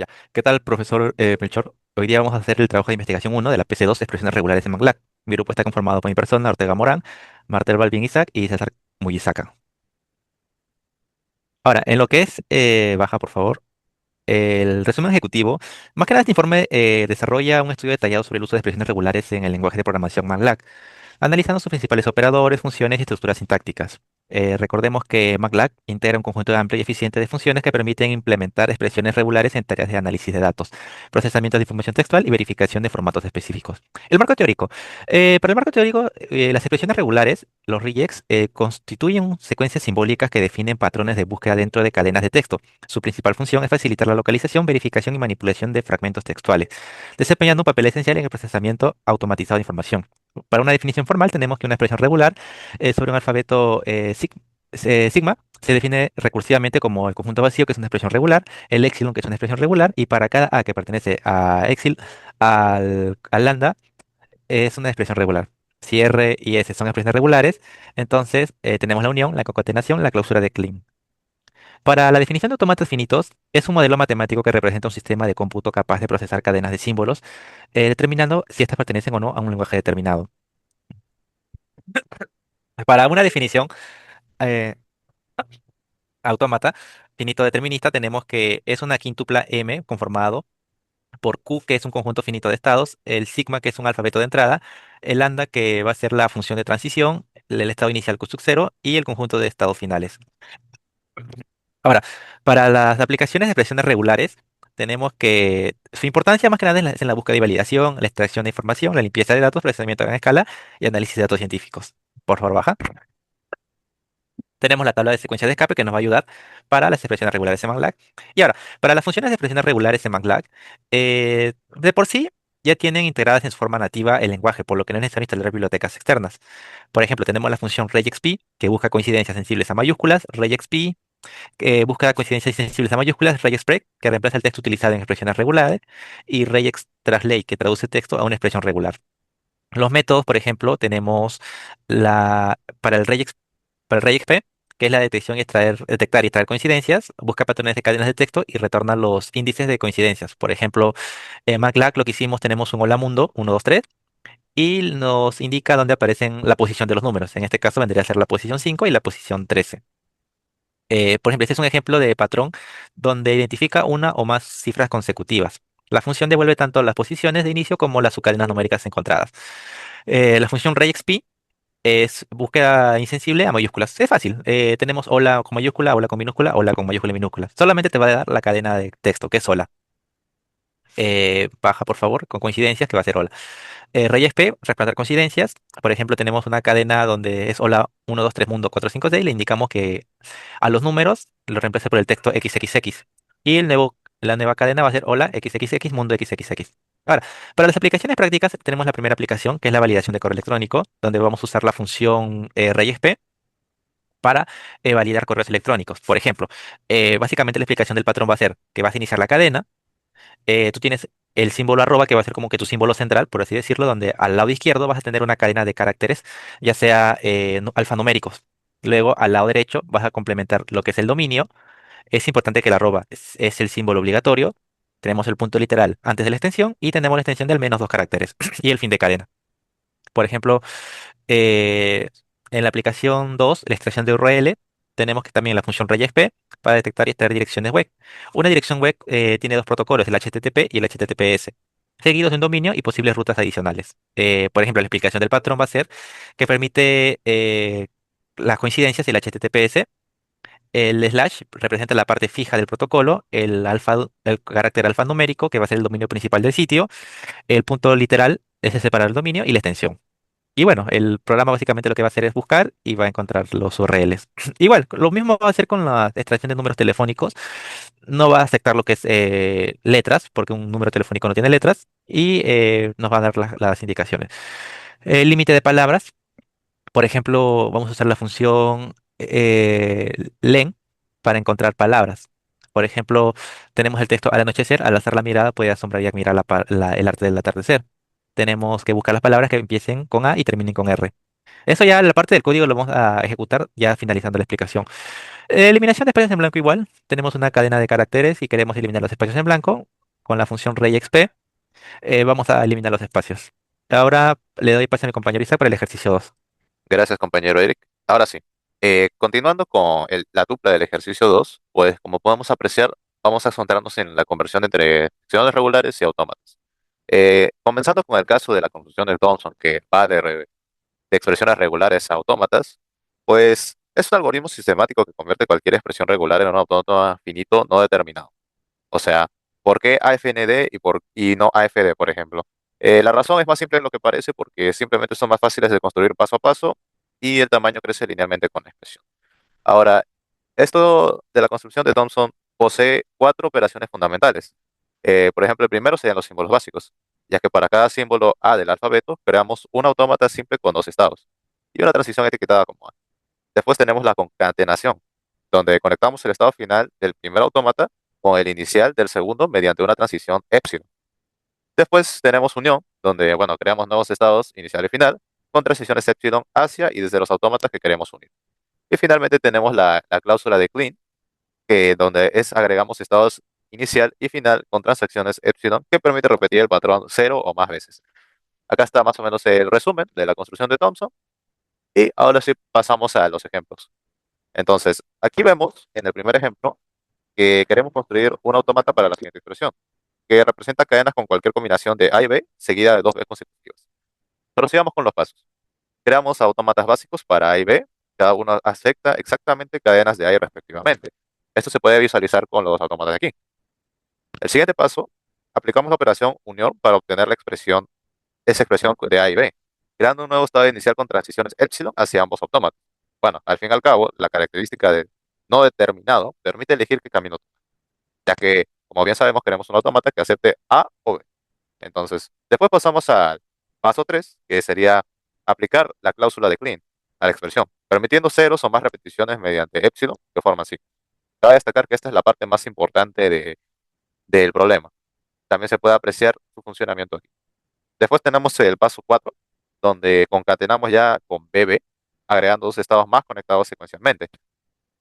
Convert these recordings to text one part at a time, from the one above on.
Ya. ¿Qué tal, profesor Melchor? Hoy día vamos a hacer el trabajo de investigación uno de la PC2 Expresiones Regulares en MATLAB. Mi grupo está conformado por mi persona, Ortega Morán, Martel Balvin Isaac y César Muyisaca. Ahora, en lo que es, baja por favor, el resumen ejecutivo, más que nada este informe desarrolla un estudio detallado sobre el uso de expresiones regulares en el lenguaje de programación MATLAB, analizando sus principales operadores, funciones y estructuras sintácticas. Recordemos que MATLAB integra un conjunto amplio y eficiente de funciones que permiten implementar expresiones regulares en tareas de análisis de datos, procesamiento de información textual y verificación de formatos específicos. El marco teórico. Para el marco teórico, las expresiones regulares, los regex, constituyen secuencias simbólicas que definen patrones de búsqueda dentro de cadenas de texto. Su principal función es facilitar la localización, verificación y manipulación de fragmentos textuales, desempeñando un papel esencial en el procesamiento automatizado de información. Para una definición formal tenemos que una expresión regular sobre un alfabeto sigma se define recursivamente como el conjunto vacío, que es una expresión regular, el epsilon, que es una expresión regular, y para cada a que pertenece a epsilon, al lambda, es una expresión regular. Si R y S son expresiones regulares, entonces tenemos la unión, la concatenación, la clausura de Klein. Para la definición de autómatas finitos, es un modelo matemático que representa un sistema de cómputo capaz de procesar cadenas de símbolos, determinando si éstas pertenecen o no a un lenguaje determinado. Para una definición eh, autómata finito determinista, tenemos que es una quíntupla M conformado por Q, que es un conjunto finito de estados, el sigma, que es un alfabeto de entrada, el lambda, que va a ser la función de transición, el estado inicial Q sub 0 y el conjunto de estados finales. Ahora, para las aplicaciones de expresiones regulares, tenemos que su importancia más que nada es en la búsqueda y validación, la extracción de información, la limpieza de datos, procesamiento a gran escala y análisis de datos científicos. Por favor, baja. Tenemos la tabla de secuencias de escape que nos va a ayudar para las expresiones regulares en MATLAB. Y ahora, para las funciones de expresiones regulares en MATLAB, de por sí ya tienen integradas en su forma nativa el lenguaje, por lo que no es necesario instalar bibliotecas externas. Por ejemplo, tenemos la función regexp, que busca coincidencias sensibles a mayúsculas, regexp, que busca coincidencias sensibles a mayúsculas, regexpreg, que reemplaza el texto utilizado en expresiones regulares, y regextranslate, que traduce texto a una expresión regular. Los métodos, por ejemplo, tenemos para el regexp, que es la detección y detectar y extraer coincidencias, busca patrones de cadenas de texto y retorna los índices de coincidencias. Por ejemplo, en MATLAB lo que hicimos, tenemos un hola mundo, 1, 2, 3, y nos indica dónde aparecen la posición de los números. En este caso vendría a ser la posición 5 y la posición 13. Por ejemplo, este es un ejemplo de patrón donde identifica una o más cifras consecutivas. La función devuelve tanto las posiciones de inicio como las subcadenas numéricas encontradas. La función regexp es búsqueda insensible a mayúsculas. Es fácil. Tenemos hola con mayúscula, hola con minúscula, hola con mayúscula y minúscula. Solamente te va a dar la cadena de texto, que es hola. Baja, por favor, con coincidencias, que va a ser hola. Reyes P, reemplazar coincidencias. Por ejemplo, tenemos una cadena donde es hola 1, 2, 3, mundo 4, 5, 6. Le indicamos que a los números lo reemplace por el texto XXX. Y la nueva cadena va a ser hola XXX, mundo XXX. Ahora, para las aplicaciones prácticas tenemos la primera aplicación, que es la validación de correo electrónico, donde vamos a usar la función regexp para validar correos electrónicos. Por ejemplo, básicamente la explicación del patrón va a ser que vas a iniciar la cadena, tú tienes el símbolo arroba, que va a ser como que tu símbolo central, por así decirlo, donde al lado izquierdo vas a tener una cadena de caracteres, ya sea alfanuméricos. Luego, al lado derecho, vas a complementar lo que es el dominio. Es importante que el arroba es el símbolo obligatorio. Tenemos el punto literal antes de la extensión y tenemos la extensión de al menos dos caracteres y el fin de cadena. Por ejemplo, eh, en la aplicación 2, la extracción de URL, tenemos que también la función regexp para detectar y extraer direcciones web. Una dirección web tiene dos protocolos, el HTTP y el HTTPS, seguidos de un dominio y posibles rutas adicionales. Por ejemplo, la explicación del patrón va a ser que permite las coincidencias y el HTTPS. El slash representa la parte fija del protocolo, el carácter alfanumérico, que va a ser el dominio principal del sitio, el punto literal es el separar el dominio y la extensión. Y bueno, el programa básicamente lo que va a hacer es buscar y va a encontrar los URLs. Igual, lo mismo va a hacer con la extracción de números telefónicos. No va a aceptar lo que es letras, porque un número telefónico no tiene letras, y nos va a dar las indicaciones. El límite de palabras, por ejemplo, vamos a usar la función len para encontrar palabras. Por ejemplo, tenemos el texto al anochecer, al alzar la mirada puede asombrar y admirar el arte del atardecer. Tenemos que buscar las palabras que empiecen con A y terminen con R. Eso ya la parte del código lo vamos a ejecutar ya finalizando la explicación. Eliminación de espacios en blanco igual. Tenemos una cadena de caracteres y queremos eliminar los espacios en blanco. Con la función regexp vamos a eliminar los espacios. Ahora le doy paso a mi compañero Isaac para el ejercicio 2. Gracias, compañero Eric. Ahora sí, continuando con la dupla del ejercicio 2, pues como podemos apreciar, vamos a centrarnos en la conversión entre secciones regulares y autómatas. Comenzando con el caso de la conversión de Thomson, que va de expresiones regulares a autómatas, pues es un algoritmo sistemático que convierte cualquier expresión regular en un autómata finito no determinado. O sea, ¿por qué AFND y no AFD, por ejemplo? La razón es más simple de lo que parece porque simplemente son más fáciles de construir paso a paso y el tamaño crece linealmente con la expresión. Ahora, esto de la construcción de Thomson posee cuatro operaciones fundamentales. Por ejemplo, el primero serían los símbolos básicos, ya que para cada símbolo A del alfabeto creamos un autómata simple con dos estados y una transición etiquetada como A. Después tenemos la concatenación, donde conectamos el estado final del primer autómata con el inicial del segundo mediante una transición epsilon. Después tenemos unión, donde, bueno, creamos nuevos estados inicial y final con transiciones epsilon hacia y desde los autómatas que queremos unir. Y finalmente tenemos la cláusula de clean, que donde agregamos estados inicial y final con transacciones epsilon que permite repetir el patrón cero o más veces. Acá está más o menos el resumen de la construcción de Thomson y ahora sí pasamos a los ejemplos. Entonces, aquí vemos en el primer ejemplo que queremos construir un autómata para la siguiente expresión, que representa cadenas con cualquier combinación de A y B seguida de dos B consecutivas. Procedamos con los pasos. Creamos autómatas básicos para A y B, cada uno acepta exactamente cadenas de A y respectivamente. Esto se puede visualizar con los autómatas de aquí. El siguiente paso, aplicamos la operación unión para obtener esa expresión de A y B, creando un nuevo estado inicial con transiciones epsilon hacia ambos autómatas. Bueno, al fin y al cabo, la característica de no determinado permite elegir qué camino tomar, ya que, como bien sabemos, queremos un autómata que acepte A o B. Entonces, después pasamos al paso 3, que sería aplicar la cláusula de clean a la expresión, permitiendo ceros o más repeticiones mediante epsilon que forman sí. Cabe destacar que esta es la parte más importante del problema. También se puede apreciar su funcionamiento aquí. Después tenemos el paso 4, donde concatenamos ya con BB, agregando dos estados más conectados secuencialmente.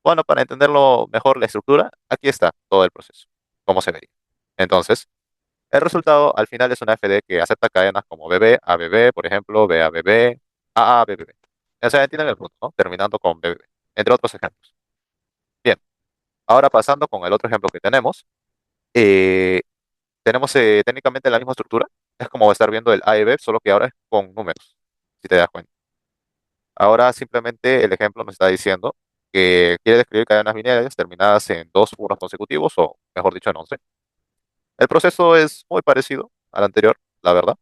Bueno, para entenderlo mejor la estructura, aquí está todo el proceso, como se vería. Entonces, el resultado al final es una FD que acepta cadenas como BB, ABB, por ejemplo, BABB, AABB. O sea, entienden el punto, ¿no? Terminando con BBB, entre otros ejemplos. Bien, ahora pasando con el otro ejemplo que eh, tenemos técnicamente la misma estructura. Es como estar viendo el A y B, solo que ahora es con números, si te das cuenta. Ahora simplemente el ejemplo nos está diciendo que quiere describir cadenas binarias terminadas en dos unos consecutivos, o mejor dicho, en 11. El proceso es muy parecido al anterior, la verdad.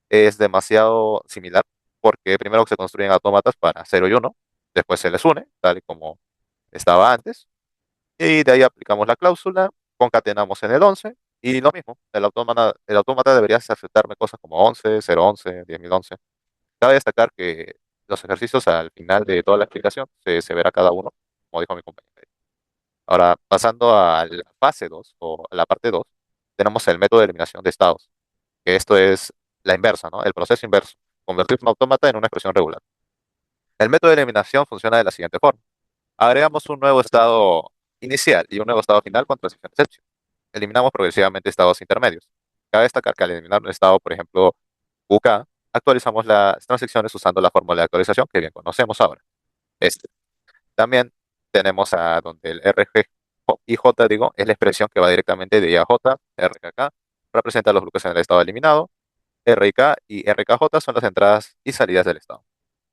Es demasiado similar porque primero se construyen autómatas para cero y uno, después se les une, tal y como estaba antes, y de ahí aplicamos la cláusula, concatenamos en el 11 y lo mismo, el autómata debería aceptarme cosas como 11, 011, 10.011. Cabe destacar que los ejercicios al final de toda la explicación se verá cada uno, como dijo mi compañero. Ahora, pasando a la fase 2 o a la parte 2, tenemos el método de eliminación de estados, que esto es la inversa, ¿no? El proceso inverso, convertir un autómata en una expresión regular. El método de eliminación funciona de la siguiente forma. Agregamos un nuevo estado inicial y un nuevo estado final con transiciones epsilon. Eliminamos progresivamente estados intermedios. Cabe destacar que al eliminar un estado, por ejemplo, UK, actualizamos las transiciones usando la fórmula de actualización que bien conocemos ahora. Este. También tenemos a donde el RG y J, digo, es la expresión que va directamente de I a J, RKK, representa los bloques en el estado eliminado, RK y RKJ son las entradas y salidas del estado.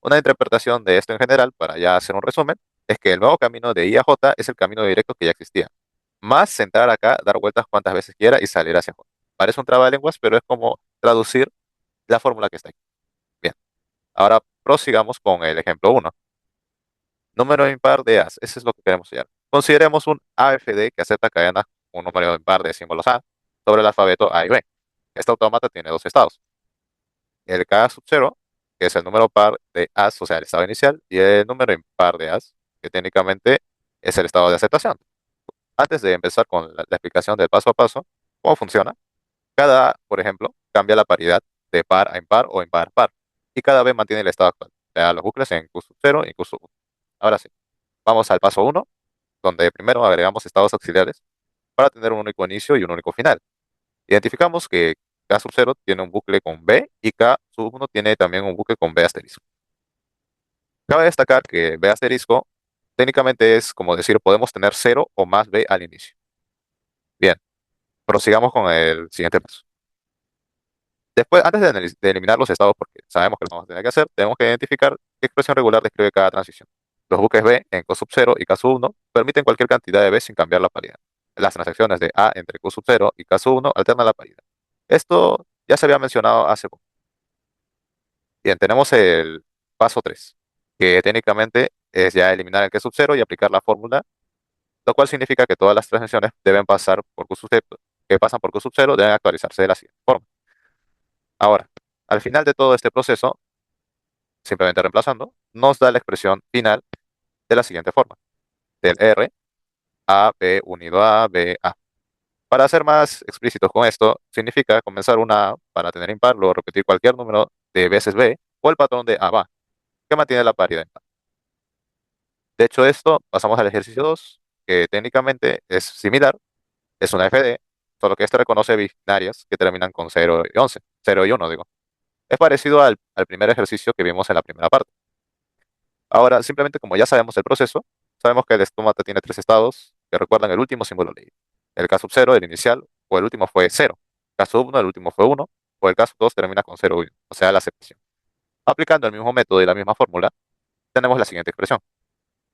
Una interpretación de esto en general, para ya hacer un resumen, es que el nuevo camino de I a J es el camino directo que ya existía, más entrar acá, dar vueltas cuantas veces quiera y salir hacia J. Parece un trabalenguas, pero es como traducir la fórmula que está aquí. Bien, ahora prosigamos con el ejemplo uno. Número impar de As, ese es lo que queremos hallar. Consideremos un AFD que acepta cadenas con un número impar de símbolos A sobre el alfabeto A y B. Este autómata tiene dos estados. El K sub 0, que es el número par de As, o sea, el estado inicial, y el número impar de As, que técnicamente es el estado de aceptación. Antes de empezar con la explicación del paso a paso, ¿cómo funciona? Cada A, por ejemplo, cambia la paridad de par a impar o impar a par, y cada B mantiene el estado actual. sea, los bucles en Q sub 0 y Q sub 1. Ahora sí, vamos al paso uno, donde primero agregamos estados auxiliares para tener un único inicio y un único final. Identificamos que K sub 0 tiene un bucle con B y K sub 1 tiene también un bucle con B asterisco. Cabe destacar que B asterisco técnicamente es como decir, podemos tener cero o más B al inicio. Bien, prosigamos con el siguiente paso. Después, antes de eliminar los estados, porque sabemos que lo vamos a tener que hacer, tenemos que identificar qué expresión regular describe cada transición. Los buques B en Q sub 0 y K sub 1 permiten cualquier cantidad de B sin cambiar la paridad. Las transacciones de A entre Q sub 0 y K sub 1 alternan la paridad. Esto ya se había mencionado hace poco. Bien, tenemos el paso 3, que técnicamente es ya eliminar el Q sub 0 y aplicar la fórmula, lo cual significa que todas las transacciones deben pasar por Q sub 0, que pasan por Q sub 0 deben actualizarse de la siguiente forma. Ahora, al final de todo este proceso, simplemente reemplazando, nos da la expresión final de la siguiente forma: del R, A, B unido a B, A. Para ser más explícitos con esto, significa comenzar una A para tener impar, luego repetir cualquier número de veces B o el patrón de A va, que mantiene la paridad impar. De hecho, esto pasamos al ejercicio 2, que técnicamente es similar, es una FD, solo que este reconoce binarias que terminan con 0 y 11, 0 y 1, digo. Es parecido al primer ejercicio que vimos en la primera parte. Ahora, simplemente como ya sabemos el proceso, sabemos que el estómata tiene tres estados que recuerdan el último símbolo leído. El caso 0, el inicial, o el último fue 0. Caso 1, el último fue 1, o el caso 2 termina con 0 y 1, o sea, la aceptación. Aplicando el mismo método y la misma fórmula, tenemos la siguiente expresión,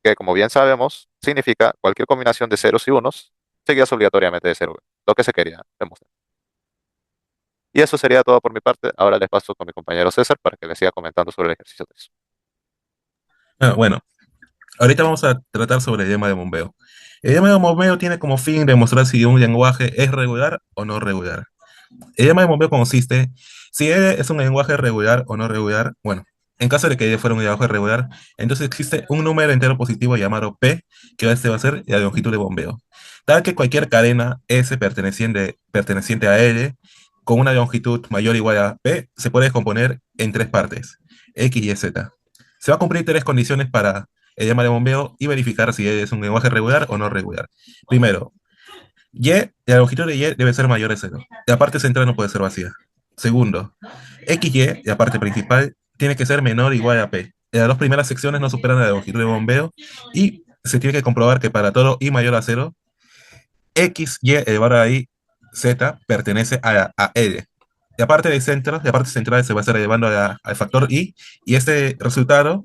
que como bien sabemos, significa cualquier combinación de ceros y unos seguidas obligatoriamente de 0, lo que se quería demostrar. Y eso sería todo por mi parte. Ahora les paso con mi compañero César para que les siga comentando sobre el ejercicio 3. Bueno, ahorita vamos a tratar sobre el lema de bombeo. El lema de bombeo tiene como fin demostrar si un lenguaje es regular o no regular. El lema de bombeo consiste si es un lenguaje regular o no regular. Bueno, en caso de que fuera un lenguaje regular, entonces existe un número entero positivo llamado P, que este va a ser la longitud de bombeo. Tal que cualquier cadena S perteneciente a L con una longitud mayor o igual a P se puede descomponer en tres partes, X, Y, Z. Se va a cumplir tres condiciones para el lema de bombeo y verificar si es un lenguaje regular o no regular. Primero, la longitud de Y debe ser mayor a cero. La parte central no puede ser vacía. Segundo, XY, la parte principal, tiene que ser menor o igual a P. Las dos primeras secciones no superan la longitud de bombeo y se tiene que comprobar que para todo I mayor a cero, XY elevado a I, Z pertenece a L. La parte central se va a estar elevando al factor I y este resultado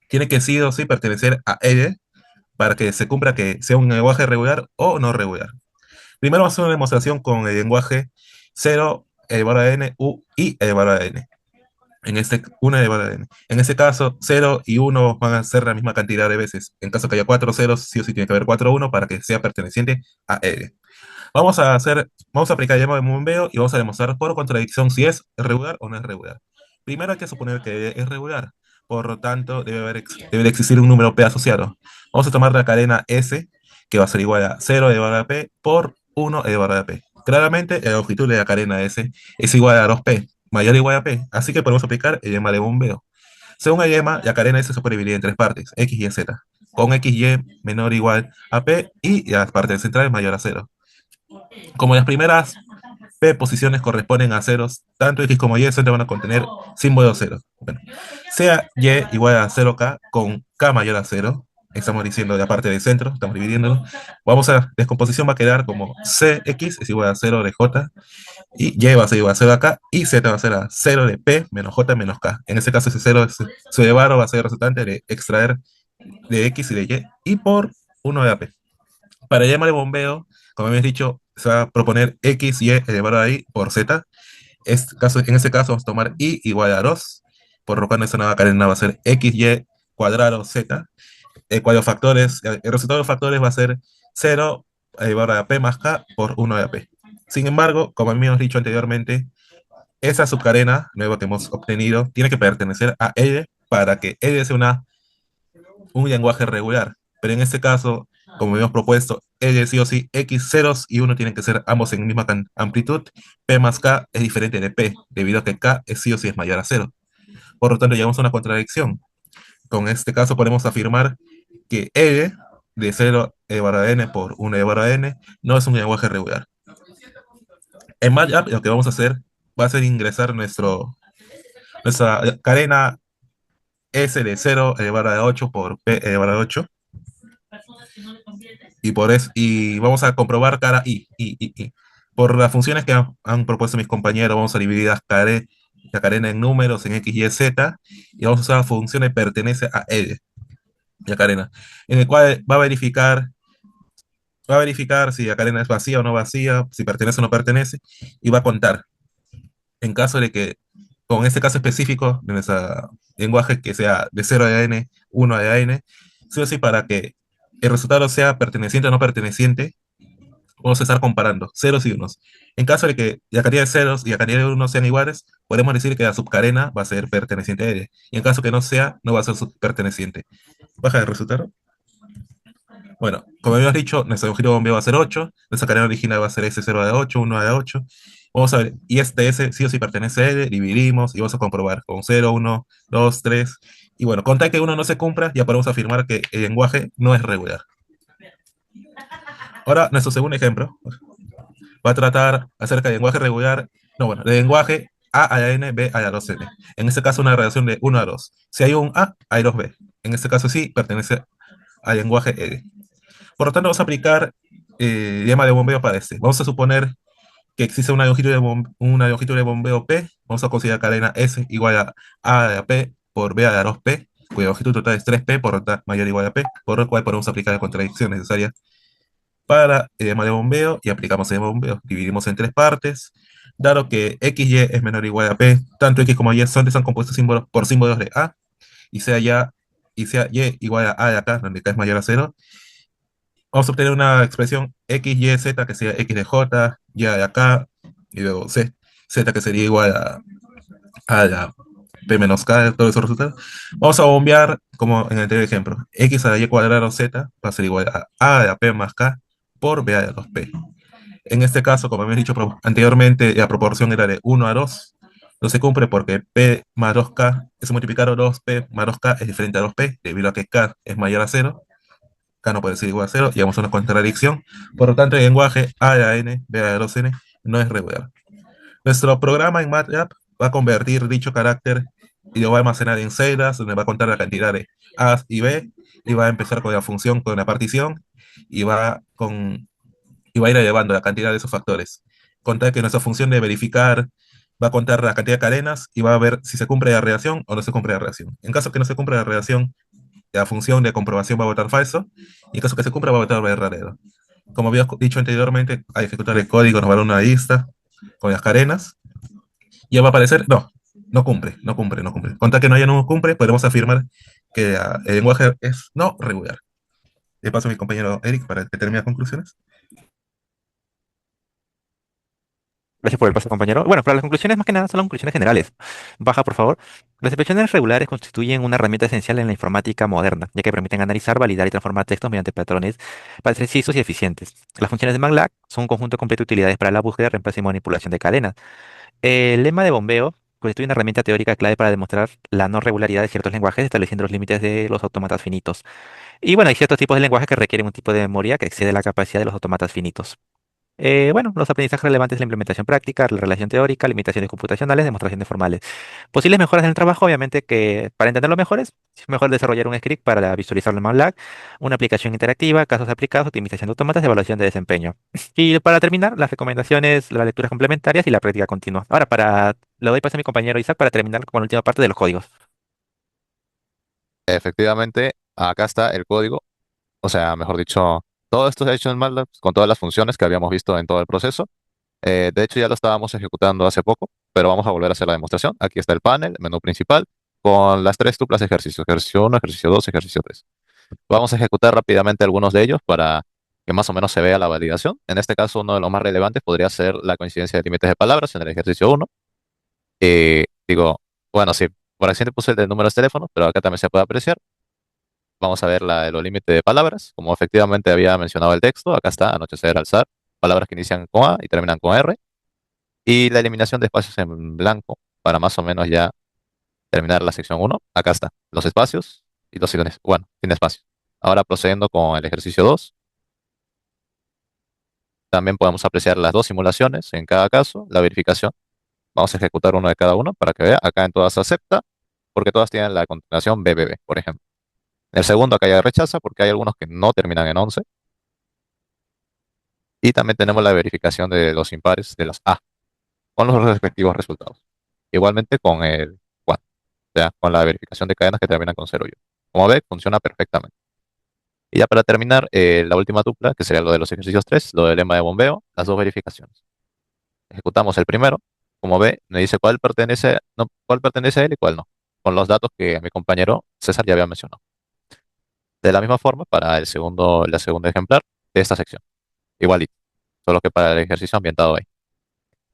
tiene que sí o sí pertenecer a L para que se cumpla que sea un lenguaje regular o no regular. Primero vamos a hacer una demostración con el lenguaje 0 elevado a n, u, i elevado a n. En este, 1 elevado a n. En este caso, 0 y 1 van a ser la misma cantidad de veces. En caso que haya 4 ceros, sí o sí tiene que haber 4 1 para que sea perteneciente a L. Vamos a aplicar el lema de bombeo y vamos a demostrar por contradicción si es regular o no es regular. Primero hay que suponer que es regular, por lo tanto debe de existir un número P asociado. Vamos a tomar la cadena S, que va a ser igual a 0 elevado a P por 1 elevado a P. Claramente la longitud de la cadena S es igual a 2P, mayor o igual a P, así que podemos aplicar el lema de bombeo. Según el lema, la cadena S se puede dividir en tres partes, X, Y, Z, con XY menor o igual a P y las partes centrales mayor a 0. Como las primeras P posiciones corresponden a ceros, tanto X como Y siempre van a contener símbolo cero. Bueno, sea Y igual a 0K con K mayor a 0, estamos diciendo de la parte del centro, estamos dividiéndolo. Descomposición va a quedar como CX es igual a 0 de J, y Y va a ser igual a 0 de K, y Z va a ser a 0 de P menos J menos K. En este caso ese 0 su elevado va a ser el resultante de extraer de X y de Y, y por 1 de AP. Para el llama de bombeo, como habíamos dicho, se va a proponer X, Y elevado a I por Z. En este caso vamos a tomar I igual a 2, por lo cual esta nueva cadena va a ser XY cuadrado Z. El resultado de los factores va a ser 0 elevado a P más K por 1 de AP. Sin embargo, como habíamos dicho anteriormente, esa subcadena nueva que hemos obtenido tiene que pertenecer a L para que L sea un lenguaje regular. Pero en este caso, como hemos propuesto, L sí o sí, X ceros y 1 tienen que ser ambos en misma amplitud. P más K es diferente de P, debido a que K es sí o sí es mayor a 0. Por lo tanto, llegamos a una contradicción. Con este caso podemos afirmar que E de 0 elevado a n por 1 elevado a n no es un lenguaje regular. En MATLAB lo que vamos a hacer va a ser ingresar nuestra cadena S de 0 elevado a 8 por P elevado a 8 y por eso y vamos a comprobar cara I. Por las funciones que han propuesto mis compañeros, vamos a dividir la cadena en números en X, Y, Z y vamos a usar la función de pertenece a L, la cadena, en el cual va a verificar si la cadena es vacía o no vacía, si pertenece o no pertenece, y va a contar. En caso de que, con este caso específico de nuestro lenguaje que sea de 0 a n, 1 a n, sí o sí para que el resultado sea perteneciente o no perteneciente, vamos a estar comparando ceros y unos. En caso de que la cantidad de ceros y la cantidad de unos sean iguales, podemos decir que la subcadena va a ser perteneciente a ella. Y en caso que no sea, no va a ser subperteneciente. Baja el resultado. Bueno, como habíamos dicho, nuestro objetivo bombeo va a ser 8, nuestra cadena original va a ser S0 de 8, 1 de 8. Vamos a ver, y este S sí o sí pertenece a L, dividimos y vamos a comprobar con 0, 1, 2, 3. Y bueno, con tal que uno no se cumpla, ya podemos afirmar que el lenguaje no es regular. Ahora, nuestro segundo ejemplo va a tratar acerca del lenguaje regular, no, bueno, del lenguaje A a la N, B a la 2N. En este caso, una relación de 1 a 2. Si hay un A, hay dos B. En este caso sí, pertenece al lenguaje L. Por lo tanto, vamos a aplicar el lema de bombeo para este. Vamos a suponer que existe una longitud de bombeo P. Vamos a considerar cadena S igual a de P por B a la 2P, cuya longitud total es 3P, por lo tanto mayor o igual a P, por lo cual podemos aplicar la contradicción necesaria para el lema de bombeo y aplicamos el lema de bombeo. Dividimos en tres partes. Dado que XY es menor o igual a P, tanto X como Y están compuestos por símbolos de A, y sea Y igual a de acá, donde K es mayor a cero, vamos a obtener una expresión X, Y, Z, que sería X de J, Y de acá, y luego Z, que sería igual a la P menos K, todos esos resultados. Vamos a bombear, como en el anterior ejemplo, X a la Y cuadrado Z va a ser igual a de la P más K por B a la 2P. En este caso, como habíamos dicho anteriormente, la proporción era de 1 a 2. No se cumple porque P más 2K, ese multiplicado 2P más 2K es diferente a 2P, debido a que K es mayor a 0. K no puede ser igual a 0, y vamos a una contradicción. Por lo tanto, el lenguaje A a N, B a 2N no es regular. Nuestro programa en MATLAB va a convertir dicho carácter y lo va a almacenar en celdas, donde va a contar la cantidad de A y B, y va a empezar con la función, con la partición, y y va a ir elevando la cantidad de esos factores. Contar que nuestra función de verificar va a contar la cantidad de cadenas y va a ver si se cumple la relación o no se cumple la relación. En caso que no se cumpla la relación, la función de comprobación va a votar falso, y en caso que se cumpla va a votar verdadero. Como había dicho anteriormente, al ejecutar el código nos va a dar una lista con las cadenas, y ya va a aparecer, no cumple, no cumple, no cumple. Con tal que no cumple, podemos afirmar que el lenguaje es no regular. Le paso a mi compañero Eric para que termine las conclusiones. Gracias por el paso, compañero. Bueno, para las conclusiones, más que nada, son las conclusiones generales. Baja, por favor. Las expresiones regulares constituyen una herramienta esencial en la informática moderna, ya que permiten analizar, validar y transformar textos mediante patrones precisos y eficientes. Las funciones de MATLAB son un conjunto completo de utilidades para la búsqueda, reemplazo y manipulación de cadenas. El lema de bombeo constituye una herramienta teórica clave para demostrar la no regularidad de ciertos lenguajes, estableciendo los límites de los autómatas finitos. Y bueno, hay ciertos tipos de lenguajes que requieren un tipo de memoria que excede la capacidad de los autómatas finitos. Bueno, los aprendizajes relevantes de la implementación práctica, la relación teórica, limitaciones computacionales, demostraciones formales. Posibles mejoras en el trabajo, obviamente que para entenderlo mejor es mejor desarrollar un script para visualizarlo en MATLAB, una aplicación interactiva, casos aplicados, optimización de autómatas, evaluación de desempeño. Y para terminar, las recomendaciones, las lecturas complementarias y la práctica continua. Ahora, le doy paso a mi compañero Isaac para terminar con la última parte de los códigos. Efectivamente, acá está el código. O sea, mejor dicho, todo esto se ha hecho en MATLAB con todas las funciones que habíamos visto en todo el proceso. De hecho, ya lo estábamos ejecutando hace poco, pero vamos a volver a hacer la demostración. Aquí está el panel, menú principal, con las tres tuplas de ejercicios, ejercicio 1, ejercicio 2, ejercicio 3. Vamos a ejecutar rápidamente algunos de ellos para que más o menos se vea la validación. En este caso, uno de los más relevantes podría ser la coincidencia de límites de palabras en el ejercicio 1. Digo, bueno, sí, por accidente puse el de números de teléfono, pero acá también se puede apreciar. Vamos a ver los límites de palabras, como efectivamente había mencionado el texto. Acá está, anochecer, alzar, palabras que inician con A y terminan con R. Y la eliminación de espacios en blanco, para más o menos ya Terminar la sección uno. Acá está, los espacios y los sin, bueno, sin espacio. Ahora procediendo con el ejercicio 2, también podemos apreciar las dos simulaciones en cada caso, la verificación. Vamos a ejecutar uno de cada uno para que vea. Acá en todas se acepta, porque todas tienen la continuación BBB, por ejemplo. En el segundo acá ya rechaza, porque hay algunos que no terminan en 11. Y también tenemos la verificación de los impares de las A, con los respectivos resultados. Igualmente con el 4, o sea, con la verificación de cadenas que terminan con 0 y 1. Como ve, funciona perfectamente. Y ya para terminar, la última tupla, que sería lo de los ejercicios 3, lo del lema de bombeo, las dos verificaciones. Ejecutamos el primero. Como ve, me dice cuál pertenece, no, cuál pertenece a él y cuál no, con los datos que mi compañero César ya había mencionado. De la misma forma, para el segundo, la segunda ejemplar de esta sección. Igualito, solo que para el ejercicio ambientado ahí.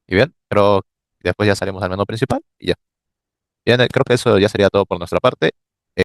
Y bien, pero después ya salimos al menú principal y ya. Bien, creo que eso ya sería todo por nuestra parte.